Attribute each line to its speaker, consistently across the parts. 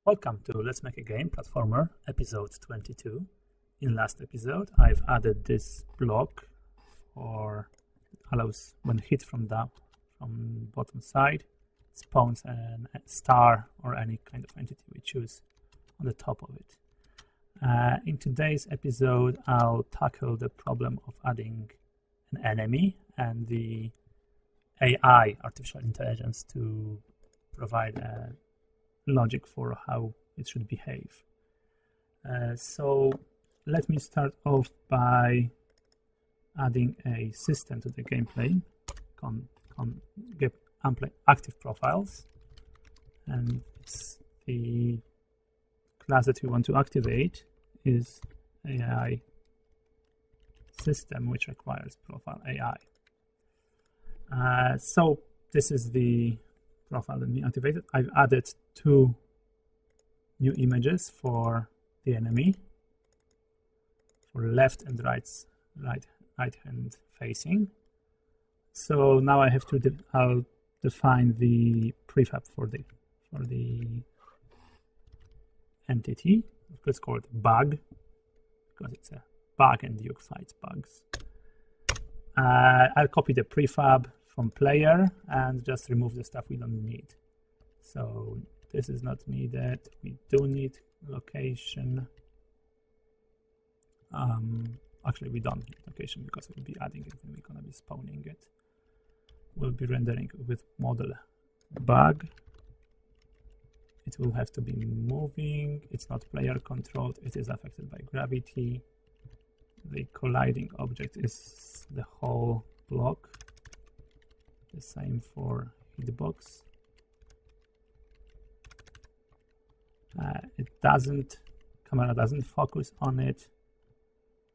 Speaker 1: Welcome to Let's Make a Game Platformer, episode 22. In last episode, I've added this block for allows when hit from bottom side, spawns a star or any kind of entity we choose on the top of it. In today's episode, I'll tackle the problem of adding an enemy and the AI, artificial intelligence, to provide a logic for how it should behave. So let me start off by adding a system to the gameplay. Get active profiles, and it's the class that we want to activate is AI system, which requires profile AI. So this is the profile that we activated. I've added two new images for the enemy, for left and right hand facing. So now I have to I'll define the prefab for the entity. Let's call it bug, because it's a bug and Duke fights bugs. I'll copy the prefab from player and just remove the stuff we don't need. So this is not needed. We do need location. Actually, we don't need location because we'll be adding it and we're gonna be spawning it. We'll be rendering with model bug. It will have to be moving. It's not player controlled. It is affected by gravity. The colliding object is the whole block. The same for hitbox. Camera doesn't focus on it.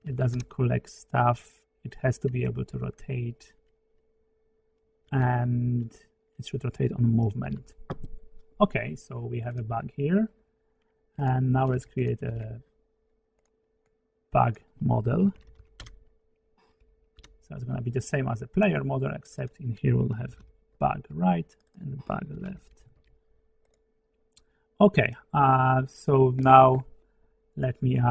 Speaker 1: It doesn't collect stuff. It has to be able to rotate, and it should rotate on movement. Okay, so we have a bug here, and now let's create a bug model. So it's going to be the same as the player model, except in here we'll have bug right and bug left. Okay, so now let me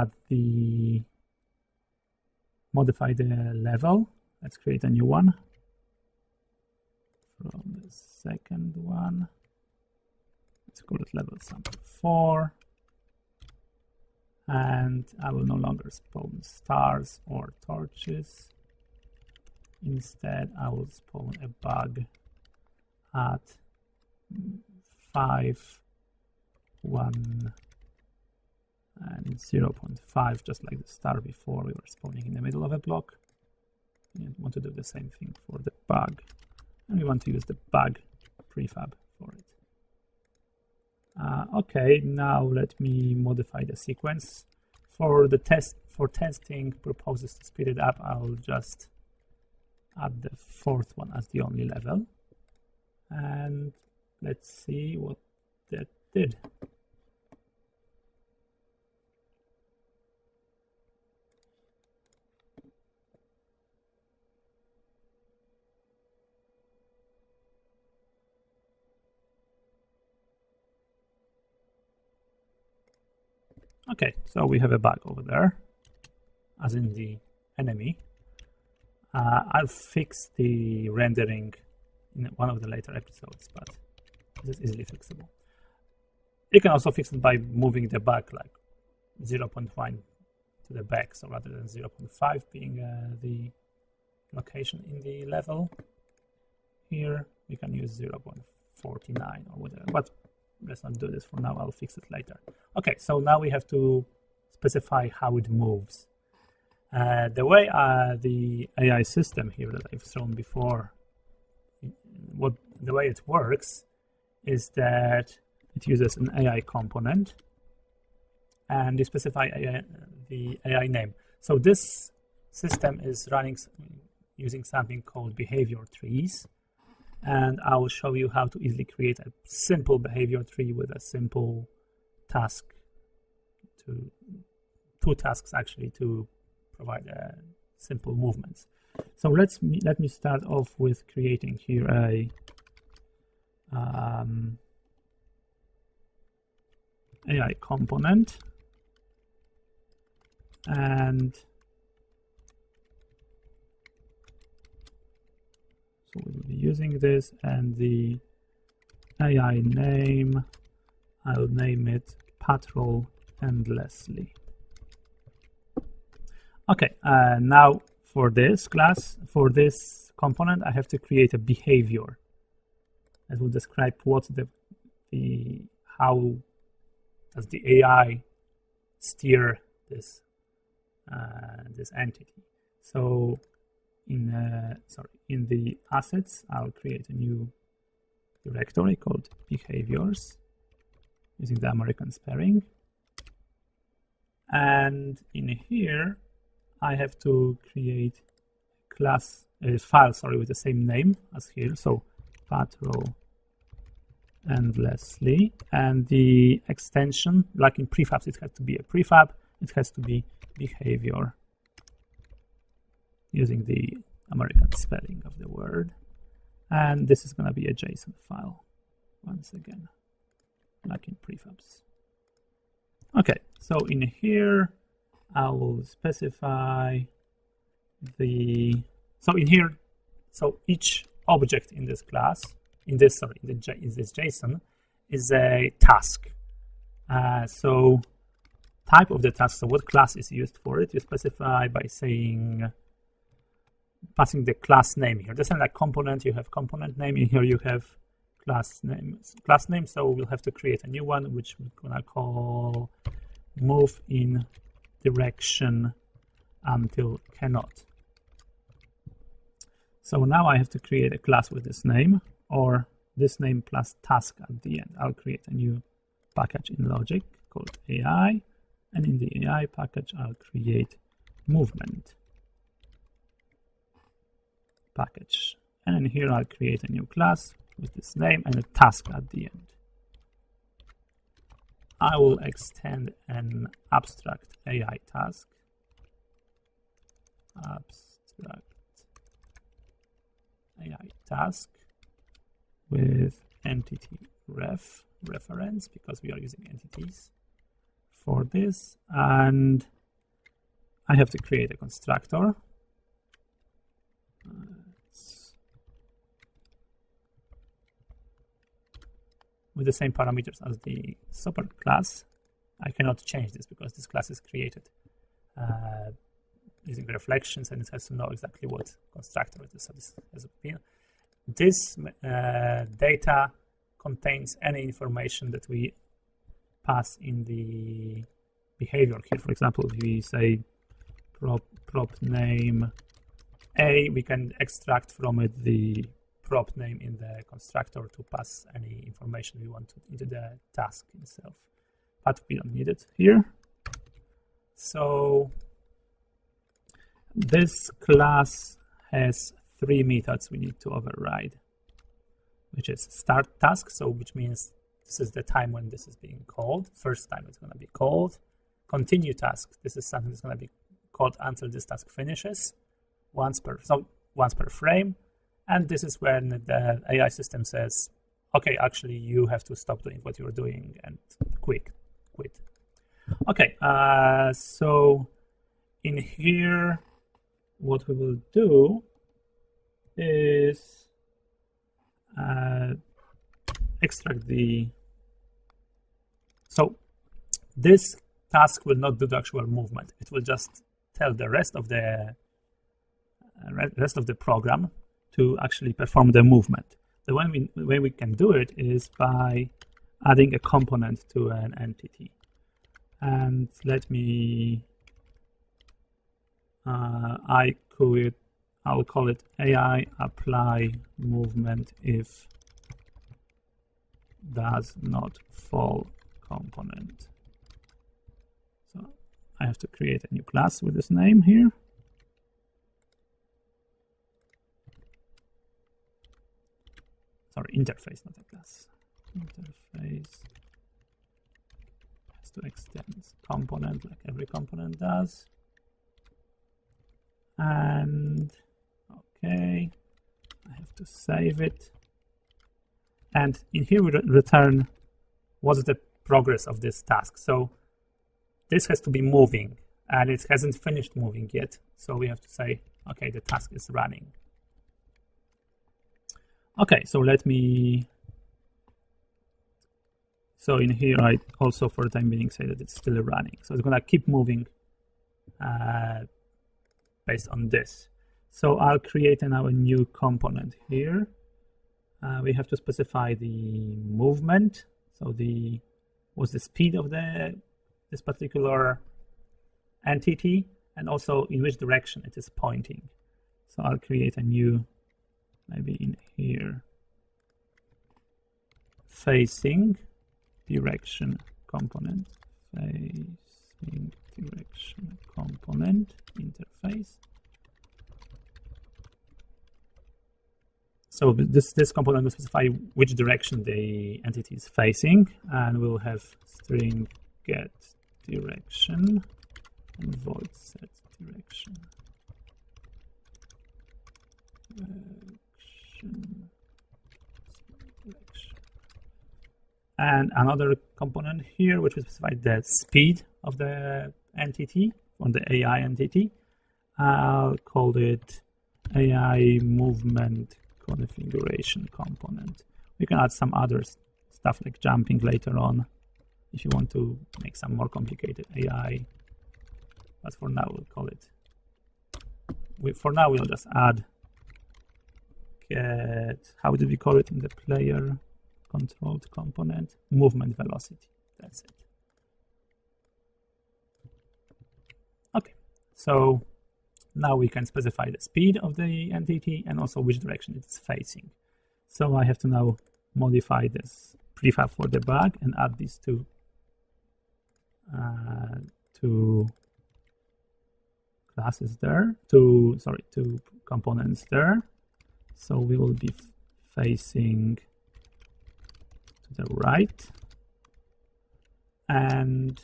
Speaker 1: modify the level. Let's create a new one from the second one. Let's call it level sample 4. And I will no longer spawn stars or torches. Instead, I will spawn a bug at 5, 1, and 0.5, just like the star before. We were spawning in the middle of a block. We want to do the same thing for the bug, and we want to use the bug prefab for it. Okay, now let me modify the sequence. For testing purposes, to speed it up, I'll just add the fourth one as the only level, and let's see what that did. Okay, so we have a bug over there, as in the enemy. I'll fix the rendering in one of the later episodes, but this is easily fixable. You can also fix it by moving the bug like 0.1 to the back, so rather than 0.5 being the location in the level, here we can use 0.49 or whatever, but let's not do this for now. I'll fix it later. Okay, so now we have to specify how it moves. The way the AI system here that I've shown before, the way it works is that it uses an AI component, and you specify the AI name. So this system is running using something called behavior trees, and I will show you how to easily create a simple behavior tree with a simple task, two tasks actually, to provide simple movements. So let me start off with creating here a AI component, and so we will be using this, and the AI name, I'll name it Patrol Endlessly. Okay, now for this class, for this component, I have to create a behavior that will describe what how does the AI steer this this entity. So in the assets, I'll create a new directory called behaviors using the American spelling, and in here I have to create a file with the same name as here, so patrol endlessly, and the extension, like in prefabs, it has to be a prefab, it has to be behavior using the American spelling of the word, and this is going to be a JSON file once again, like in prefabs. Okay, so in here I will specify each object in this class, in this JSON, is a task. So type of the task, so what class is used for it, you specify by passing the class name here. This is like component, you have component name, in here you have class name, so we'll have to create a new one, which we're gonna call move in direction until cannot. So now I have to create a class with this name, or this name plus task at the end. I'll create a new package in logic called AI, and in the AI package I'll create movement package, and in here I'll create a new class with this name and a task at the end. I will extend an abstract AI task, with entity reference, because we are using entities for this, and I have to create a constructor. With the same parameters as the support class. I cannot change this because this class is created using reflections, and it has to know exactly what constructor it is. So this has been. This data contains any information that we pass in the behavior. Here, for example, if we say prop name A, we can extract from it the prop name in the constructor to pass any information we want into the task itself, but we don't need it here. So this class has 3 methods we need to override, which is start task, so which means this is the time when this is being called, first time it's going to be called. Continue task, this is something that's going to be called until this task finishes, once per frame. And this is when the AI system says, okay, actually you have to stop doing what you're doing and quit. Okay, so in here, what we will do is extract so this task will not do the actual movement. It will just tell the rest of the program to actually perform the movement. The way we can do it is by adding a component to an entity. And let me, I'll call it AI apply movement if does not fall component. So I have to create a new class with this name here. Sorry, interface, not a class. Interface has to extend component like every component does. And okay, I have to save it. And in here we return what's the progress of this task. So this has to be moving, and it hasn't finished moving yet. So we have to say, okay, the task is running. Okay, so so in here, I also for the time being say that it's still running. So it's gonna keep moving based on this. So I'll create now a new component here. We have to specify the movement. So what's the speed of this particular entity, and also in which direction it is pointing. So I'll create a new, maybe in here, facing direction component, facing direction component interface. So this component will specify which direction the entity is facing, and we'll have string get direction and void set direction. And another component here which will specify the speed of the entity, on the AI entity. I'll call it AI movement configuration component. We can add some other stuff like jumping later on if you want to make some more complicated AI, but for now we'll call it, for now we'll just add get, how did we call it in the player controlled component? Movement velocity, that's it. Okay, so now we can specify the speed of the entity and also which direction it is facing. So I have to now modify this prefab for debug and add these two classes there, two components there. So we will be facing to the right, and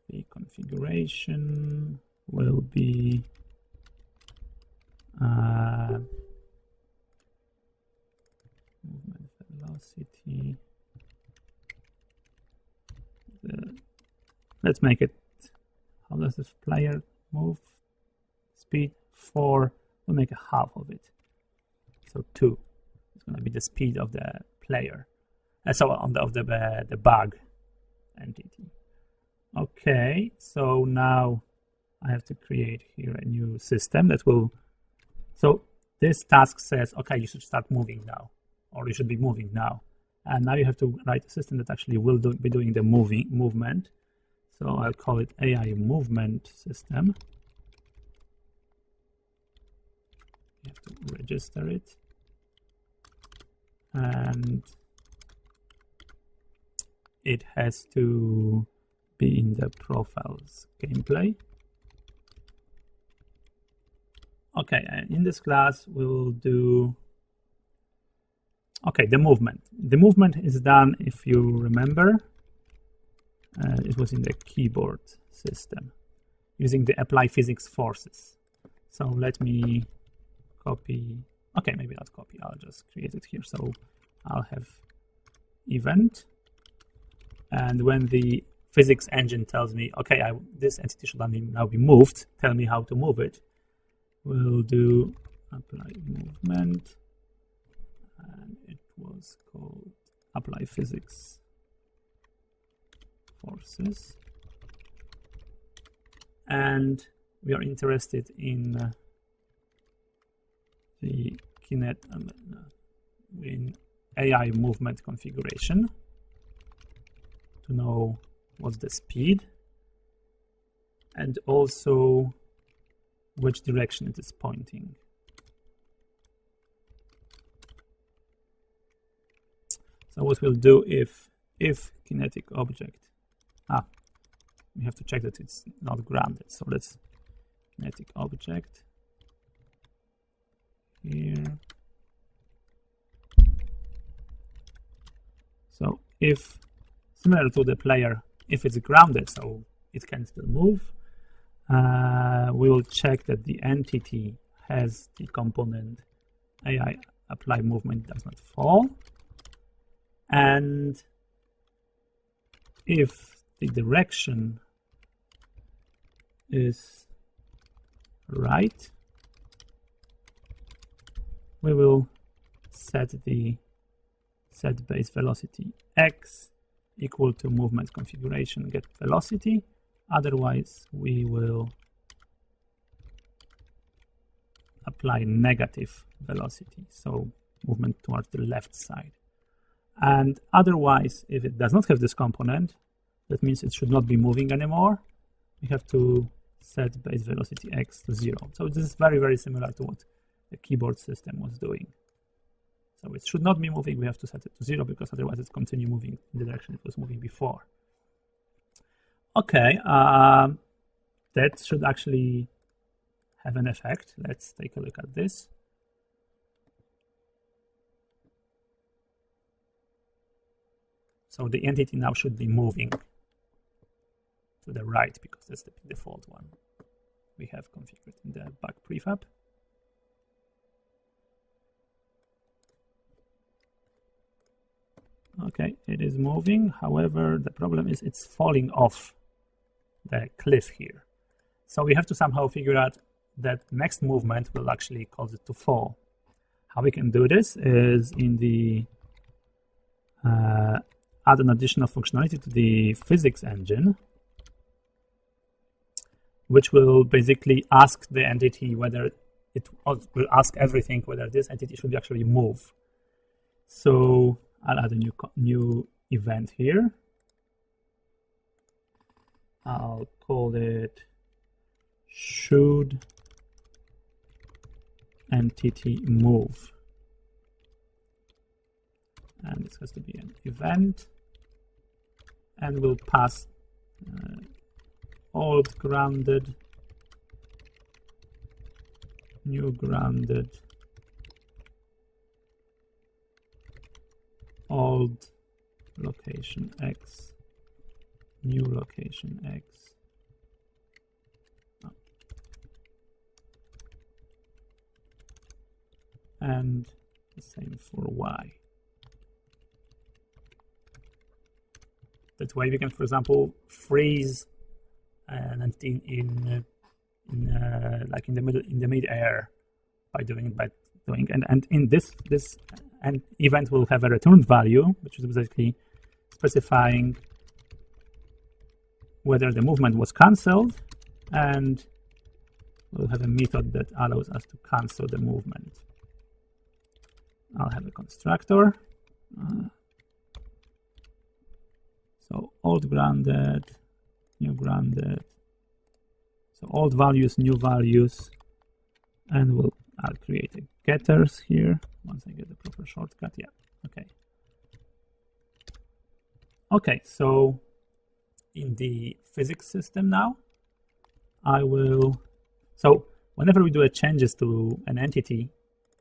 Speaker 1: the configuration will be movement velocity. Let's make it, how does this player move? Speed 4, we'll make a half of it. So 2 is going to be the speed of the player. So of the bug entity. Okay, so now I have to create here a new system that will, so this task says, okay, you should start moving now, or you should be moving now. And now you have to write a system that actually will be doing the movement. So I'll call it AI movement system. You have to register it. And it has to be in the profiles gameplay. Okay, and in this class we'll do, okay, the movement. The movement is done, if you remember, it was in the keyboard system using the apply physics forces. So let me copy, okay, maybe not copy, I'll just create it here. So I'll have event, and when the physics engine tells me, okay, this entity should now be moved, tell me how to move it, we'll do apply movement, and it was called apply physics forces, and we are interested in the in AI movement configuration to know what's the speed and also which direction it is pointing. So what we'll do if kinetic object, we have to check that it's not grounded. So let's kinetic object here. So if, similar to the player, if it's grounded, so it can still move, we will check that the entity has the component AI apply movement does not fall, and if the direction is right, we will set the set base velocity x equal to movement configuration get velocity. Otherwise, we will apply negative velocity, so movement towards the left side. And otherwise, if it does not have this component, that means it should not be moving anymore. We have to set base velocity x to 0. So this is very, very similar to what the keyboard system was doing. So it should not be moving. We have to set it to 0 because otherwise it's continue moving in the direction it was moving before. Okay, that should actually have an effect. Let's take a look at this. So the entity now should be moving to the right because that's the default one we have configured in the back prefab. Okay, it is moving. However, the problem is it's falling off the cliff here. So we have to somehow figure out that next movement will actually cause it to fall. How we can do this is in the add an additional functionality to the physics engine, which will basically ask the entity whether it will ask everything whether this entity should actually move. So I'll add a new event here. I'll call it should entity move, and this has to be an event, and we'll pass old grounded, new grounded, old location x, new location x. And the same for y. That way we can, for example, freeze an entity in the mid-air by doing and in this an event will have a returned value, which is basically specifying whether the movement was cancelled, and we'll have a method that allows us to cancel the movement. I'll have a constructor. So old grounded, new grounded. So old values, new values, and I'll create a getters here once I get the proper shortcut. Yeah, okay. Okay, so in the physics system now, so whenever we do a changes to an entity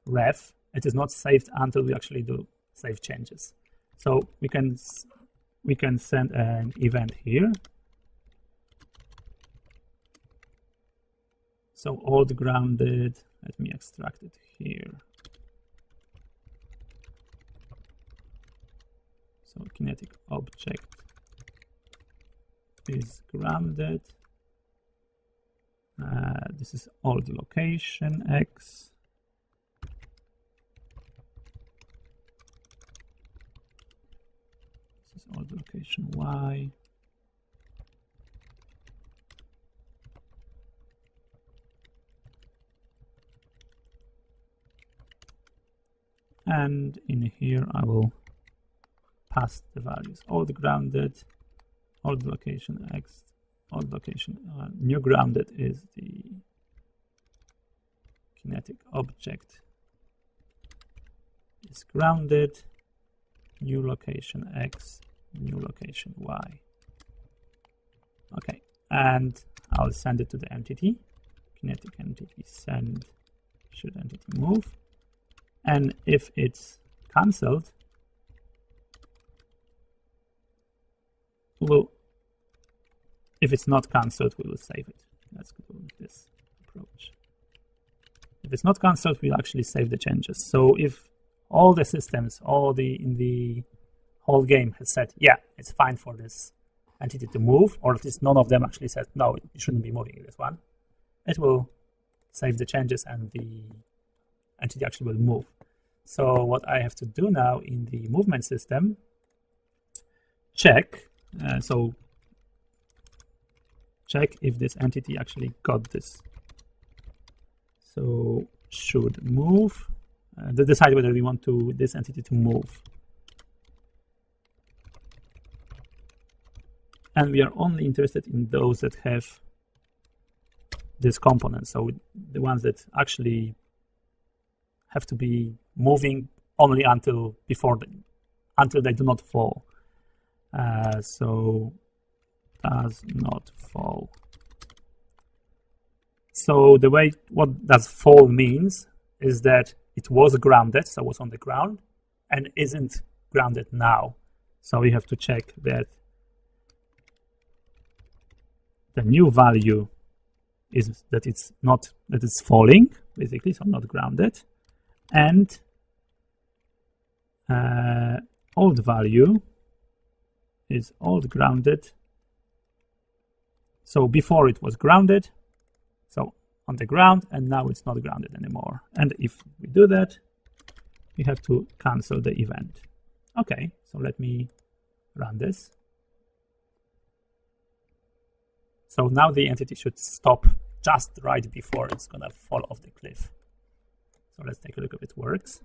Speaker 1: ref, it is not saved until we actually do save changes. So we can send an event here. So old grounded, let me extract it here. So kinetic object is grounded. This is old location x. This is old location y. And in here I will pass the values. Old grounded, old location x, old location, new grounded is the kinetic object is grounded, new location x, new location y. Okay, and I'll send it to the entity, kinetic entity send should entity move. And if it's cancelled, if it's not cancelled, we will save it. Let's go with this approach. If it's not cancelled, we'll actually save the changes. So if all the systems, in the whole game has said, yeah, it's fine for this entity to move, or at least none of them actually said, no, you shouldn't be moving this one, it will save the changes and the entity actually will move. So what I have to do now in the movement system, check if this entity actually got this. So should move, to decide whether we want this entity to move. And we are only interested in those that have this component. So the ones that actually have to be moving only until they do not fall. So does not fall. So what does fall means is that it was grounded, so was on the ground, and isn't grounded now. So we have to check that the new value is that it's falling, basically, so not grounded, and old value is old grounded. So before it was grounded, so on the ground, and now it's not grounded anymore. And if we do that, we have to cancel the event. Okay, so let me run this. So now the entity should stop just right before it's gonna fall off the cliff. So let's take a look if it works.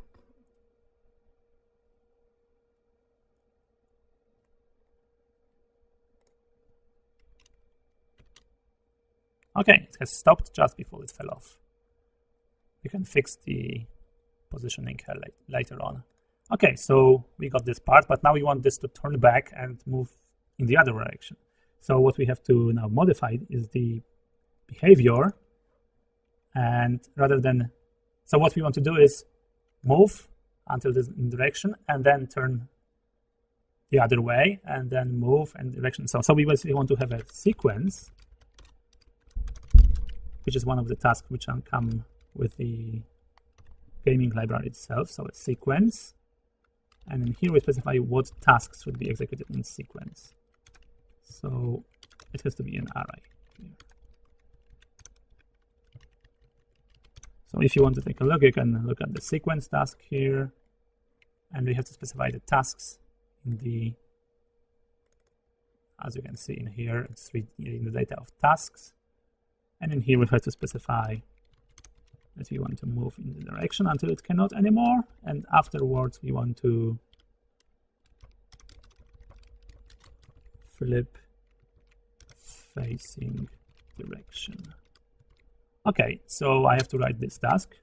Speaker 1: Okay, it has stopped just before it fell off. We can fix the positioning here later on. Okay, so we got this part, but now we want this to turn back and move in the other direction. So what we have to now modify is the behavior, and so what we want to do is move until this direction and then turn the other way and then move and direction. So we basically want to have a sequence, which is one of the tasks which come with the gaming library itself. So a sequence, and in here we specify what tasks should be executed in sequence. So it has to be an array here. So if you want to take a look, you can look at the sequence task here, and we have to specify the tasks in the, as you can see in here, it's reading the data of tasks. And in here we have to specify that we want to move in the direction until it cannot anymore, and afterwards we want to flip facing direction. Okay, so I have to write this task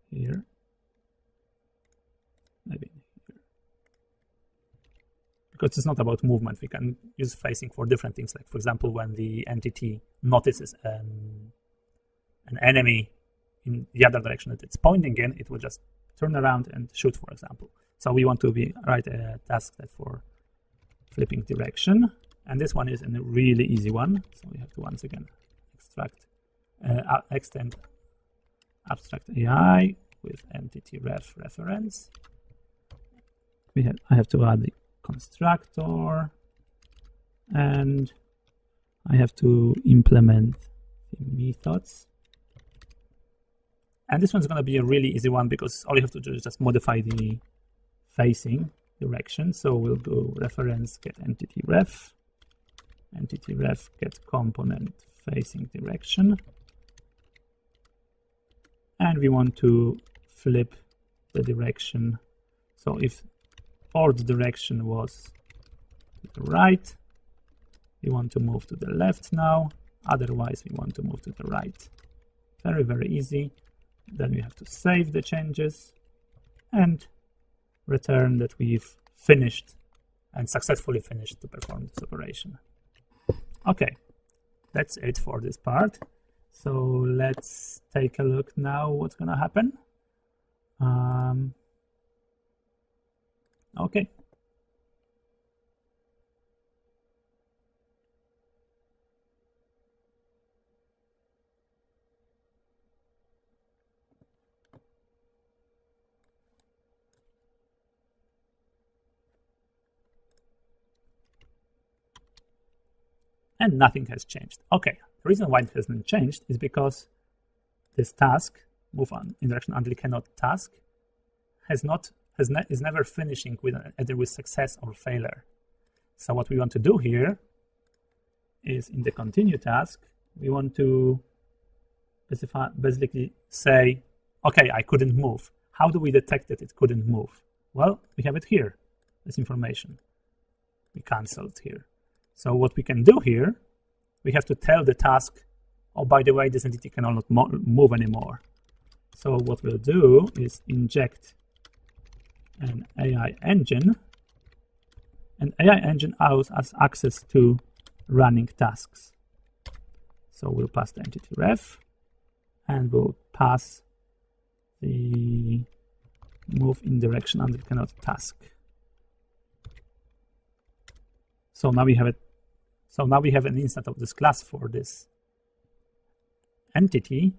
Speaker 1: here, maybe here, because it's not about movement. We can use facing for different things, like for example when the entity notices an enemy in the other direction that it's pointing in, it will just turn around and shoot, for example. So we want to write a task that for flipping direction, and this one is a really easy one. So we have to once again extend abstract AI with entity ref reference. I have to add the constructor, and I have to implement the methods. And this one's going to be a really easy one because all you have to do is just modify the facing direction. So we'll go reference get entity ref get component facing direction, and we want to flip the direction. So if old direction was to the right, we want to move to the left now, otherwise we want to move to the right. Very, very easy. Then we have to save the changes and return that we've finished and successfully finished to perform this operation. Okay, that's it for this part. So let's take a look now what's going to happen. Okay. and nothing has changed. Okay, the reason why it hasn't changed is because this task, move on in direction until cannot task, is never finishing with either with success or failure. So what we want to do here is in the continue task, we want to basically say, okay, I couldn't move. How do we detect that it couldn't move? Well, we have it here, this information. We canceled here. So what we can do here, we have to tell the task, oh, by the way, this entity cannot move anymore. So what we'll do is inject an AI engine, and AI engine allows us access to running tasks. So we'll pass the entity ref, and we'll pass the move in direction until cannot task. So now we have it. So now we have an instance of this class for this entity,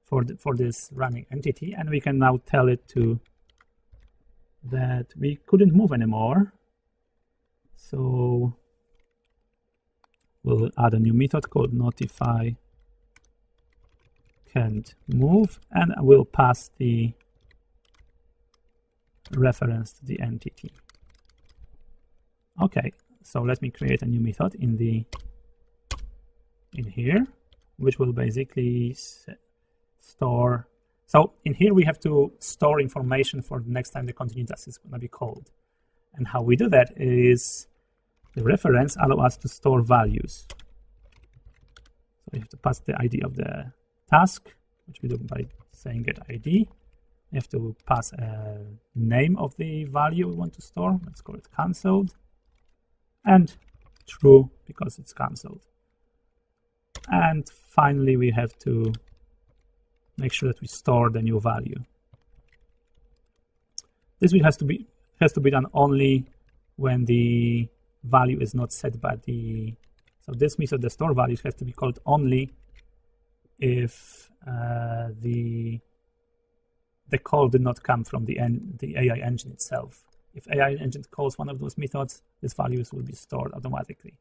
Speaker 1: for this running entity, and we can now tell it to that we couldn't move anymore. So we'll add a new method called notify can't move, and we'll pass the reference to the entity. Okay, so let me create a new method in here, which will basically store. So in here we have to store information for the next time the continue task is going to be called. And how we do that is the reference allows us to store values. So we have to pass the ID of the task, which we do by saying get ID. We have to pass a name of the value we want to store. Let's call it cancelled. And true because it's cancelled. And finally, we have to make sure that we store the new value. This has to be done only when the value is not set by the. So this method, the store values, has to be called only if the call did not come from the AI engine itself. If AI engine calls one of those methods, these values will be stored automatically.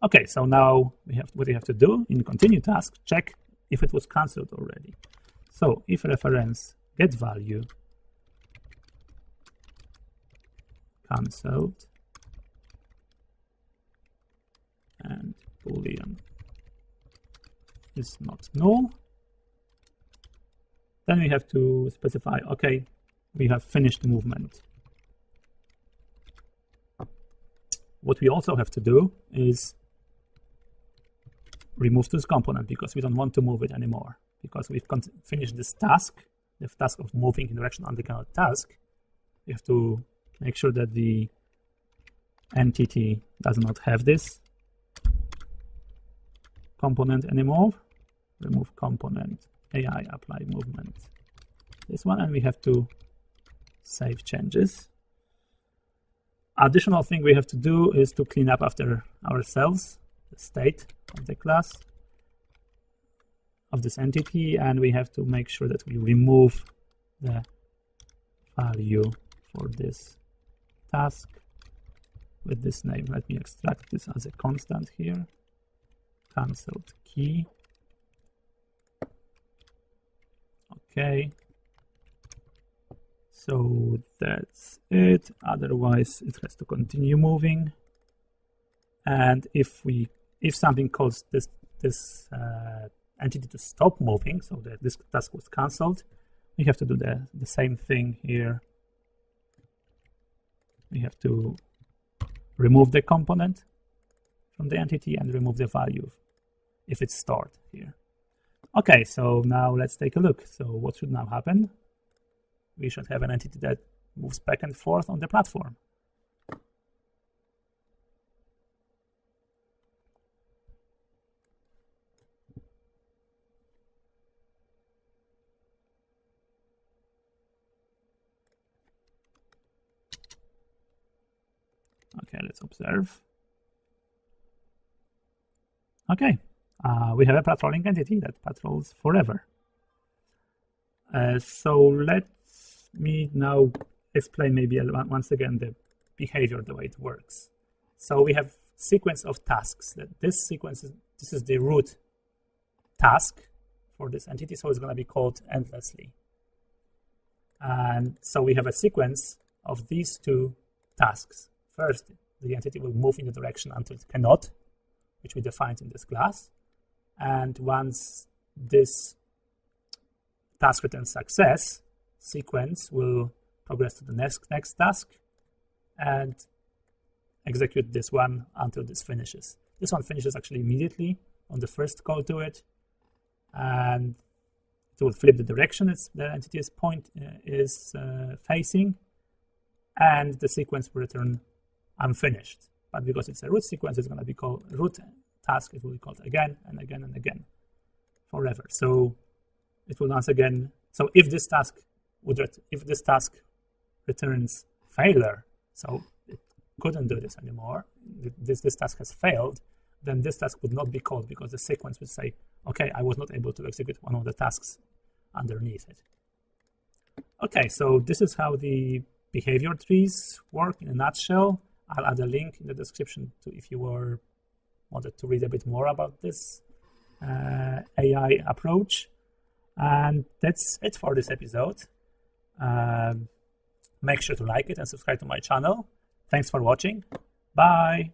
Speaker 1: Okay, so now what we have to do in continue task, check if it was cancelled already. So if reference get value cancelled and boolean is not null, then we have to specify, okay, we have finished movement. What we also have to do is remove this component because we don't want to move it anymore. Because we've finished this task, the task of moving in direction until cannot task, we have to make sure that the entity does not have this component anymore. Remove component, AI apply movement. This one, and we have to save changes. Additional thing we have to do is to clean up after ourselves the state of the class of this entity, and we have to make sure that we remove the value for this task with this name. Let me extract this as a constant here. Cancelled key. Okay. So that's it. Otherwise, it has to continue moving. And if something calls this entity to stop moving, so that this task was cancelled, we have to do the same thing here. We have to remove the component from the entity and remove the value if it's stored here. Okay, so now let's take a look. So what should now happen? We should have an entity that moves back and forth on the platform. Okay, let's observe. Okay, we have a patrolling entity that patrols forever. So let me now explain maybe once again the behavior, the way it works. So we have sequence of tasks. That this sequence this is the root task for this entity, so it's going to be called endlessly. And so we have a sequence of these two tasks. First, the entity will move in the direction until it cannot, which we defined in this class. And once this task returns success, sequence will progress to the next task and execute this one until this finishes. This one finishes actually immediately on the first call to it, and it will flip the direction the entity is facing, and the sequence will return unfinished. But because it's a root sequence, it's going to be called root task. It will be called again and again and again forever. So it will once again. So if this task returns failure, so it couldn't do this anymore, this task has failed, then this task would not be called because the sequence would say, okay, I was not able to execute one of the tasks underneath it. Okay, so this is how the behavior trees work in a nutshell. I'll add a link in the description to if you wanted to read a bit more about this AI approach. And that's it for this episode. Make sure to like it and subscribe to my channel. Thanks for watching. Bye.